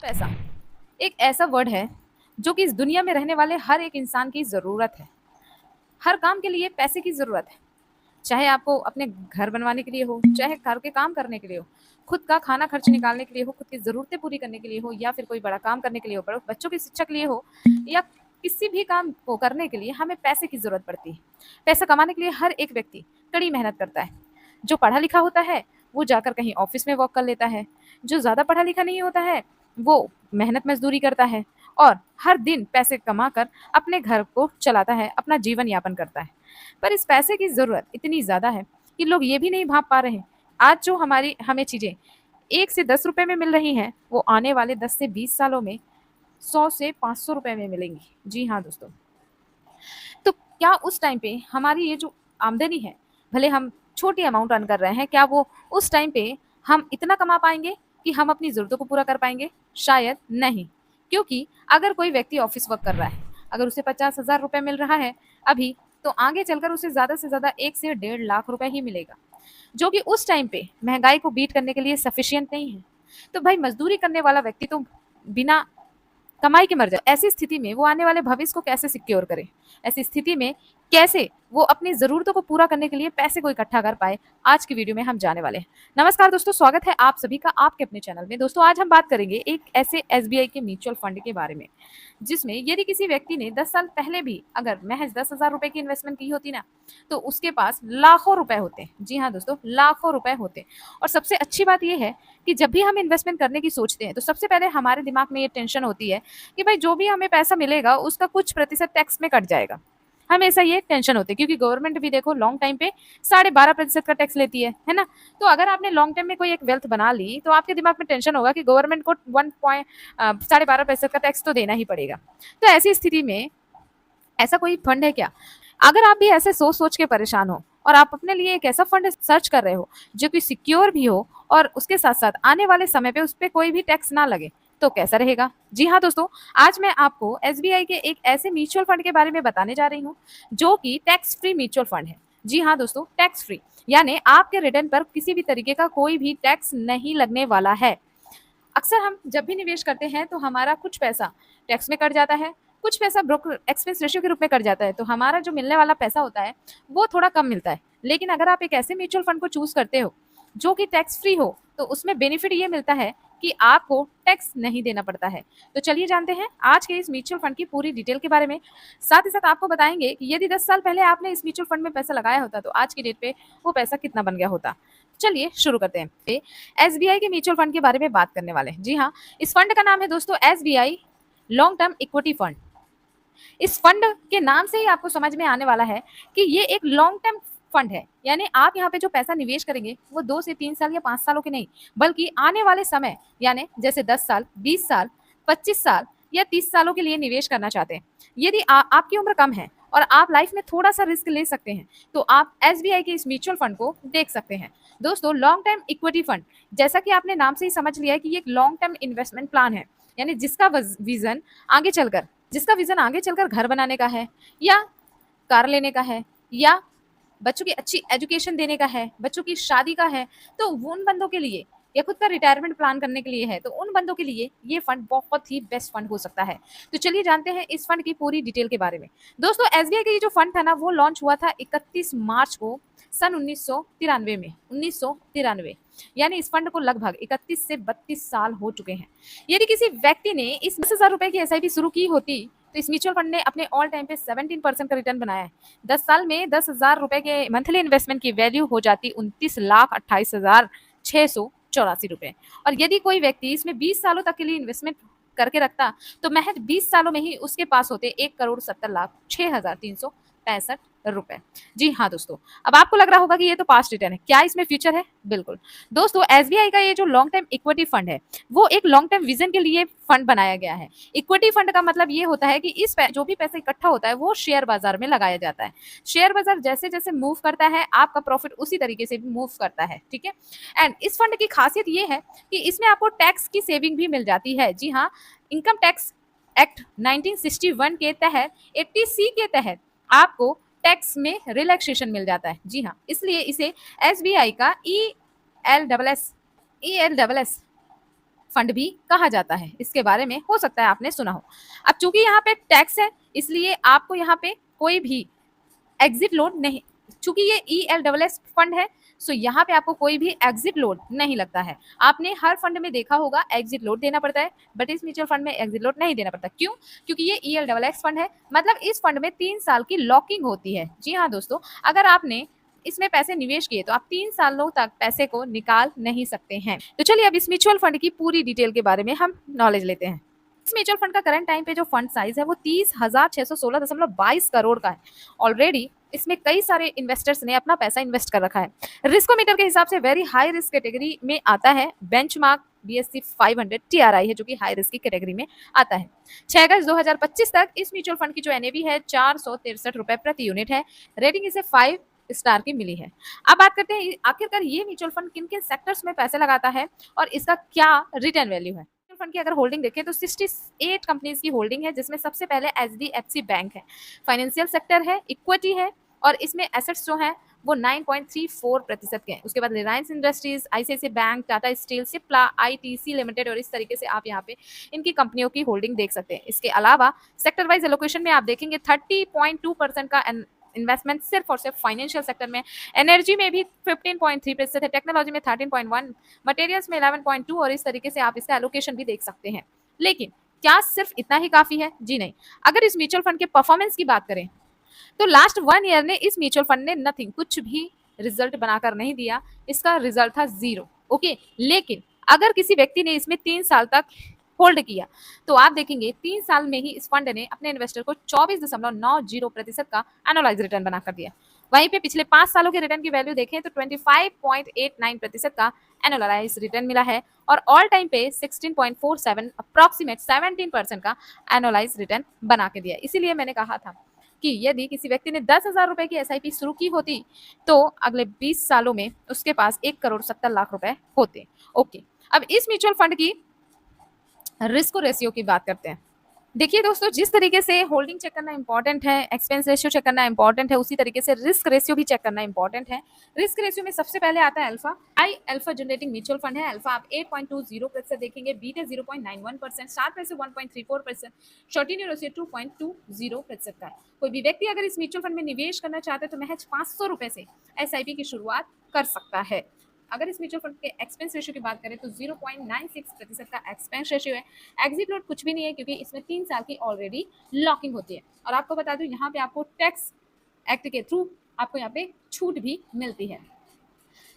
पैसा एक ऐसा वर्ड है जो कि इस दुनिया में रहने वाले हर एक इंसान की ज़रूरत है। हर काम के लिए पैसे की ज़रूरत है। चाहे आपको अपने घर बनवाने के लिए हो, चाहे घर के काम करने के लिए हो, खुद का खाना खर्च निकालने के लिए हो, खुद की ज़रूरतें पूरी करने के लिए हो या फिर कोई बड़ा काम करने के लिए हो, बड़ों बच्चों की शिक्षा के लिए हो या किसी भी काम को करने के लिए हमें पैसे की ज़रूरत पड़ती है। पैसा कमाने के लिए हर एक व्यक्ति कड़ी मेहनत करता है। जो पढ़ा लिखा होता है, वो जाकर कहीं ऑफ़िस में वर्क कर लेता है। जो ज़्यादा पढ़ा लिखा नहीं होता है, वो मेहनत मज़दूरी करता है और हर दिन पैसे कमाकर अपने घर को चलाता है, अपना जीवन यापन करता है। पर इस पैसे की ज़रूरत इतनी ज़्यादा है कि लोग ये भी नहीं भाँप पा रहे हैं। आज जो हमारी हमें चीज़ें 1 से 10 रुपए में मिल रही हैं, वो आने वाले 10 से 20 सालों में 100 से 500 रुपए में मिलेंगी। जी हाँ दोस्तों। तो क्या उस टाइम पे हमारी ये जो आमदनी है, भले हम छोटी अमाउंट अर्न कर रहे हैं, क्या वो उस टाइम पे हम इतना कमा पाएँगे कि हम अपनी ज़रूरतों को पूरा कर पाएँगे? शायद नहीं। क्योंकि अगर कोई व्यक्ति ऑफ़िस वर्क कर रहा है, अगर उसे 50,000 रुपए मिल रहा है अभी, तो आगे चलकर उसे ज़्यादा से ज़्यादा 1 से डेढ़ लाख रुपए ही मिलेगा, जो कि उस टाइम पे महँगाई को बीट करने के लिए सफिशिएंट नहीं है। तो भाई मज़दूरी करने वाला व्यक्ति तो बिना कमाई के मर जाए। ऐसी स्थिति में वो आने वाले भविष्य को कैसे सिक्योर करे? ऐसी स्थिति में कैसे वो अपनी ज़रूरतों को पूरा करने के लिए पैसे को इकट्ठा कर पाए? आज की वीडियो में हम जाने वाले हैं। नमस्कार दोस्तों, स्वागत है आप सभी का आपके अपने चैनल में। दोस्तों आज हम बात करेंगे एक ऐसे एसबीआई के म्यूचुअल फंड के बारे में, जिसमें यदि किसी व्यक्ति ने 10 साल पहले भी अगर महज़ 10,000 रुपए की इन्वेस्टमेंट की होती ना, तो उसके पास लाखों रुपए होते। जी हाँ दोस्तों, लाखों रुपए होते। और सबसे अच्छी बात ये है कि जब भी हम इन्वेस्टमेंट करने की सोचते हैं, तो सबसे पहले हमारे दिमाग में ये टेंशन होती है कि भाई जो भी हमें पैसा मिलेगा उसका कुछ प्रतिशत टैक्स में कट जाएगा। हमेशा ये टेंशन होती है क्योंकि गवर्नमेंट भी देखो लॉन्ग टाइम पे 12.5% का टैक्स लेती है ना? तो अगर आपने लॉन्ग टाइम में कोई एक वेल्थ बना ली, तो आपके दिमाग में टेंशन होगा कि गवर्नमेंट को 12.5% का टैक्स तो देना ही पड़ेगा। तो ऐसी स्थिति में ऐसा कोई फंड है क्या? अगर आप भी ऐसे सोच-सोच के परेशान हो और आप अपने लिए एक ऐसा फंड सर्च कर रहे हो, जो कि सिक्योर भी हो और उसके साथ-साथ आने वाले समय पे उसपे कोई भी टैक्स ना लगे, तो कैसा रहेगा? जी हाँ दोस्तों, आज मैं आपको एसबीआई के एक ऐसे म्यूचुअल फंड के बारे में बताने जा रही हूँ, जो कि टैक्स फ्री म्यूचुअल फंड है। जी हाँ दोस्तों, टैक्स फ्री यानी आपके रिटर्न पर किसी भी तरीके का कोई भी टैक्स नहीं लगने वाला है। अक्सर हम जब भी निवेश करते हैं तो हमारा कुछ पैसा टैक्स में कट जाता है, कुछ पैसा ब्रोकर एक्सपेंस रेशियो के रूप में कट जाता है, तो हमारा जो मिलने वाला पैसा होता है वो थोड़ा कम मिलता है। लेकिन अगर आप एक ऐसे म्यूचुअल फंड को चूज करते हो जो कि टैक्स फ्री हो, तो उसमें बेनिफिट ये मिलता है कि आपको टैक्स नहीं देना पड़ता है। तो चलिए जानते हैं आज के इस म्यूचुअल फंड की पूरी डिटेल के बारे में। साथ ही साथ आपको बताएंगे कि यदि 10 साल पहले आपने इस म्यूचुअल फंड में पैसा लगाया होता, तो आज की डेट पे वो पैसा कितना बन गया होता। चलिए शुरू करते हैं। एसबीआई के म्यूचुअल फंड के बारे में बात करने वाले हैं। जी हाँ, इस फंड का नाम है दोस्तों SBI long term equity fund. इस फंड के नाम से ही आपको समझ में आने वाला है कि ये एक लॉन्ग टर्म फंड है, यानी आप यहाँ पे जो पैसा निवेश करेंगे वो 2 से 3 साल या 5 सालों के नहीं, बल्कि आने वाले समय यानी जैसे 10 साल, 20 साल, 25 साल या 30 सालों के लिए निवेश करना चाहते हैं। यदि आपकी उम्र कम है और आप लाइफ में थोड़ा सा रिस्क ले सकते हैं, तो आप एसबीआई के इस म्यूचुअल फंड को देख सकते हैं। दोस्तों लॉन्ग टर्म इक्विटी फंड, जैसा कि आपने नाम से ही समझ लिया है कि ये एक लॉन्ग टर्म इन्वेस्टमेंट प्लान है, यानी विजन आगे चलकर जिसका विजन आगे चलकर घर बनाने का है या कार लेने का है या बच्चों की अच्छी एजुकेशन देने का है, बच्चों की शादी का है, तो वो उन बंदों के लिए या खुद का रिटायरमेंट प्लान करने के लिए है, तो उन बंदों के लिए ये फंड बहुत ही बेस्ट फंड हो सकता है। तो चलिए जानते हैं इस फंड की पूरी डिटेल के बारे में। दोस्तों एसबीआई का ये जो फंड था ना, वो लॉन्च हुआ था 31 मार्च को सन 1993 में। 1993 यानी इस फंड को लगभग 31 से 32 साल हो चुके हैं। यदि किसी व्यक्ति ने इस 10,000 रुपए की एसआईपी शुरू की होती, तो इस म्यूचुअल फंड ने अपने ऑल टाइम पे 17% का रिटर्न बनाया है। 10 साल में 10,000 रुपए के मंथली इन्वेस्टमेंट की वैल्यू हो जाती 29,28,684 रुपए। और यदि कोई व्यक्ति इसमें 20 सालों तक के लिए इन्वेस्टमेंट करके रखता, तो महज 20 सालों में ही उसके पास होते 1,70,06,365 रुपए। जी हाँ दोस्तों, अब आपको लग रहा होगा कि ये तो पास्ट रिटर्न है, क्या इसमें फ्यूचर है? बिल्कुल दोस्तों, एसबीआई का ये जो लॉन्ग टर्म इक्विटी फंड है, वो एक लॉन्ग टर्म विजन के लिए फंड बनाया गया है। इक्विटी फंड का मतलब ये होता है कि जो भी पैसा इकट्ठा होता है वो शेयर बाजार में लगाया जाता है। शेयर बाजार जैसे जैसे मूव करता है, आपका प्रॉफिट उसी तरीके से भी मूव करता है, ठीक है। एंड इस फंड की खासियत ये है कि इसमें आपको टैक्स की सेविंग भी मिल जाती है। जी हाँ, इनकम टैक्स एक्ट 1961 के तहत 80C के तहत आपको टैक्स में रिलैक्सेशन मिल जाता है। जी हाँ, इसलिए इसे एसबीआई का E L double S fund भी कहा जाता है। इसके बारे में हो सकता है आपने सुना हो। अब चूंकि यहाँ पे टैक्स है, इसलिए आपको यहाँ पे कोई भी एग्जिट लोड नहीं, चूंकि ये ELSS फंड है, सो यहाँ पे आपको कोई भी एग्जिट लोड नहीं लगता है। आपने हर फंड में देखा होगा एग्जिट लोड देना पड़ता है, बट इस म्यूचुअल फंड में एग्जिट लोड नहीं देना पड़ता। क्यों? क्योंकि ये ELSS फंड है, मतलब इस फंड में 3 साल की लॉकिंग होती है। जी हाँ दोस्तों, अगर आपने इसमें पैसे निवेश किए तो आप 3 सालों तक पैसे को निकाल नहीं सकते हैं। तो चलिए अब इस म्यूचुअल फंड की पूरी डिटेल के बारे में हम नॉलेज लेते हैं। इस म्यूचुअल फंड का करंट टाइम पे जो फंड साइज है वो 30,616.22 करोड़ का है। ऑलरेडी इसमें कई सारे इन्वेस्टर्स ने अपना पैसा इन्वेस्ट कर रखा है। रिस्कोमीटर के हिसाब से वेरी हाई रिस्क कैटेगरी में आता है। बेंचमार्क BSE 500 TRI है जो कि हाई रिस्क की कैटेगरी में आता है। 6 अगस्त 2025 तक इस म्यूचुअल फंड की जो NAV है 463 रुपए प्रति यूनिट है। रेटिंग इसे 5 स्टार की मिली है। अब बात करते हैं आखिरकार ये म्यूचुअल फंड किन किन सेक्टर्स में पैसे लगाता है और इसका क्या रिटर्न वैल्यू है। फंड की अगर होल्डिंग देखें तो 68 कंपनीज की होल्डिंग है, जिसमें सबसे पहले HDFC बैंक है, फाइनेंशियल सेक्टर है, इक्विटी है और इसमें एसेट्स जो हैं वो 9.34% के हैं। उसके बाद Reliance industries, ICICI bank, Tata steel, Cipla, ITC limited और इस तरीके से आप यहाँ पे इनकी कंपनियों की होल्डिंग देख सकते हैं। इसके अलावा सेक्टर वाइज एलोकेशन में आप देखेंगे 30.2% का इन्वेस्टमेंट सिर्फ और सिर्फ फाइनेंशियल सेक्टर में, एनर्जी में भी 15.3% है, टेक्नोलॉजी में 13.1, मटेरियल्स में 11.2 और इस तरीके से आप इसका एलोकेशन भी देख सकते हैं। लेकिन क्या सिर्फ इतना ही काफी है? जी नहीं। अगर इस म्यूचुअल फंड के परफॉर्मेंस की बात करें तो लास्ट 1 ईयर ने इस म्यूचुअल फंड ने नथिंग, कुछ भी रिजल्ट बनाकर नहीं दिया। इसका रिजल्ट था 0। ओके, लेकिन अगर किसी व्यक्ति ने इसमें 3 साल तक होल्ड किया तो आप देखेंगे 3 साल में ही इस फंड ने अपने इन्वेस्टर को 24.90% का एनुअलाइज रिटर्न बनाकर दिया। वहीं पे पिछले 5 सालों के रिटर्न की वैल्यू देखें तो 25.89% का एनुअलाइज रिटर्न मिला है और ऑल टाइम पे 16.47 अप्रॉक्सीमेट 17% का एनुअलाइज रिटर्न बना के दिया। इसीलिए मैंने कहा था कि यदि किसी व्यक्ति ने 10,000 रुपए की SIP शुरू की होती तो अगले 20 सालों में उसके पास 1,70,00,000 रुपए होते। ओके, अब इस म्यूचुअल फंड की रिस्क रेशियो की बात करते हैं। देखिए दोस्तों, जिस तरीके से होल्डिंग चेक करना इंपॉर्टेंट है, एक्सपेंस रेशियो चेक करना इंपॉर्टेंट है, उसी तरीके से रिस्क रेशियो भी चेक करना इंपॉर्टेंट है। रिस्क रेशियो में सबसे पहले आता है alpha. Alpha generating mutual fund है। अल्फा आप 8.20% देखेंगे, बीटा 0.91%, स्टार पैसे 1.34%, शॉर्टिंग रेशियो 2.20% का है। कोई भी व्यक्ति अगर इस म्यूचुअल फंड में निवेश करना चाहता है तो महज 500 रुपए से SIP की शुरुआत कर सकता है। अगर इस म्यूचुअल फंड के एक्सपेंस रेशियो की बात करें तो 0.96% का एक्सपेंस रेशियो है। एग्जिट लोड कुछ भी नहीं है क्योंकि इसमें 3 साल की ऑलरेडी लॉकिंग होती है। और आपको बता दूं यहाँ पे आपको टैक्स एक्ट के थ्रू आपको यहाँ पे छूट भी मिलती है।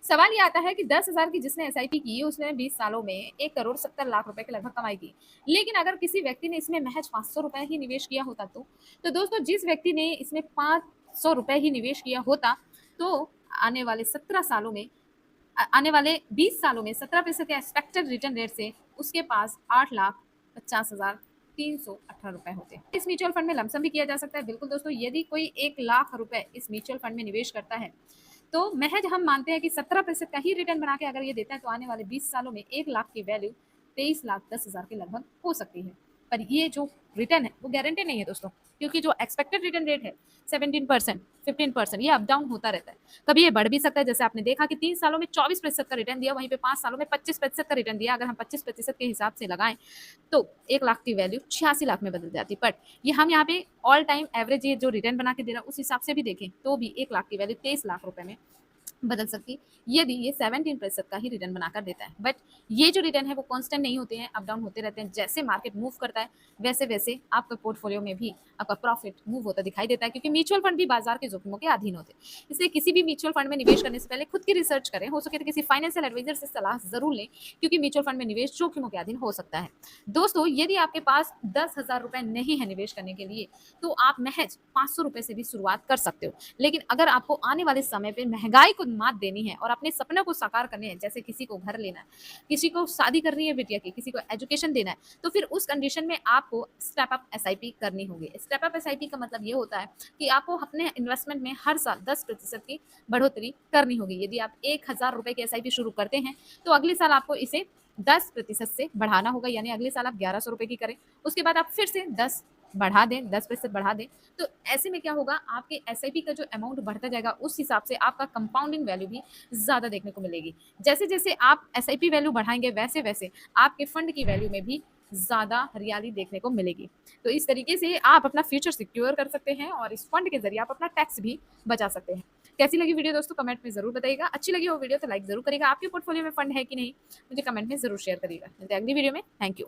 सवाल ये आता है कि 10,000 की जिसने SIP की उसने 20 सालों में 1,70,00,000 रुपए के लगभग कमाई की। लेकिन अगर किसी व्यक्ति ने इसमें महज 500 रुपए ही निवेश किया होता तो दोस्तों जिस व्यक्ति ने इसमें 500 रुपए ही निवेश किया होता तो आने वाले 20 सालों में 17% के एक्सपेक्टेड रिटर्न रेट से उसके पास 8,50,318 रुपए होते। इस म्यूचुअल फंड में लमसम भी किया जा सकता है। बिल्कुल दोस्तों, यदि कोई 1,00,000 रुपए इस म्यूचुअल फंड में निवेश करता है तो महज हम मानते हैं कि 17% का ही रिटर्न बना के अगर ये देता है तो आने वाले 20 सालों में 1,00,000 की वैल्यू 23,10,000 के लगभग हो सकती है। पर ये जो रिटर्न है वो गारंटी नहीं है दोस्तों, क्योंकि जो एक्सपेक्टेड रिटर्न रेट है 17%, 15%, ये अप डाउन होता रहता है। कभी ये बढ़ भी सकता है, जैसे आपने देखा कि 3 सालों में 24% का रिटर्न दिया, वहीं पे 5 सालों में 25% का रिटर्न दिया। अगर हम 25% के हिसाब से लगाएं तो 1,00,000 की वैल्यू 86,00,000 में बदल जाती। बट ये हम यहाँ पे ऑल टाइम एवरेज ये जो रिटर्न बना के दे रहा है उस हिसाब से भी देखें तो भी 1,00,000 की वैल्यू 23,00,000 रुपए में बदल सकती यदि ये 17% का ही रिटर्न बनाकर देता है। बट ये जो रिटर्न है वो कांस्टेंट नहीं होते हैं, अप डाउन होते रहते हैं। जैसे मार्केट मूव करता है वैसे वैसे आपका पोर्टफोलियो में भी आपका प्रॉफिट मूव होता दिखाई देता है, क्योंकि म्यूचुअल फंड भी बाजार के जोखिमों के अधीन होते हैं। इसलिए किसी भी म्यूचुअल फंड में निवेश करने से पहले खुद की रिसर्च करें, हो सके तो किसी फाइनेंशियल एडवाइजर से सलाह जरूर लें, क्योंकि म्यूचुअल फंड में निवेश जोखिमों के अधीन हो सकता है। दोस्तों, यदि आपके पास 10,000 रुपए नहीं है निवेश करने के लिए तो आप महज 500 रुपए से भी शुरुआत कर सकते हो। लेकिन अगर आपको आने वाले समय पर महंगाई को मात देनी है और अपने सपनों को साकार करने हैं, जैसे किसी को घर लेना है, किसी को शादी करनी है बिटिया की, किसी को एजुकेशन देना है, तो फिर उस कंडीशन में आपको स्टेप अप SIP करनी होगी। स्टेप अप SIP का मतलब ये होता है कि आपको अपने इन्वेस्टमेंट में हर साल 10% की बढ़ोतरी करनी होगी। यदि आप 1,000 रुपए की SIP शुरू करते हैं तो अगले साल आपको इसे 10% से बढ़ाना होगा, यानी अगले साल आप 1,100 रुपए की करें, उसके बाद आप फिर से 10 बढ़ा दें, 10% बढ़ा दें, तो ऐसे में क्या होगा, आपके एसआईपी का जो अमाउंट बढ़ता जाएगा, उस हिसाब से आपका कंपाउंडिंग वैल्यू भी ज़्यादा देखने को मिलेगी। जैसे-जैसे आप एसआईपी वैल्यू बढ़ाएँगे, वैसे-वैसे आपके फंड की वैल्यू में भी ज़्यादा हरियाली देखने को मिलेगी। तो इस तरीके से आप अपना फ्यूचर सिक्योर कर सकते हैं और इस फंड के ज़रिए आप अपना टैक्स भी बचा सकते हैं। कैसी लगी वीडियो दोस्तों, कमेंट में ज़रूर बताइएगा। अच्छी लगी हो वीडियो तो लाइक ज़रूर करिएगा। आपके पोर्टफोलियो में फंड है कि नहीं, मुझे कमेंट में ज़रूर शेयर करिएगा। मिलते हैं अगली वीडियो में। Thank you.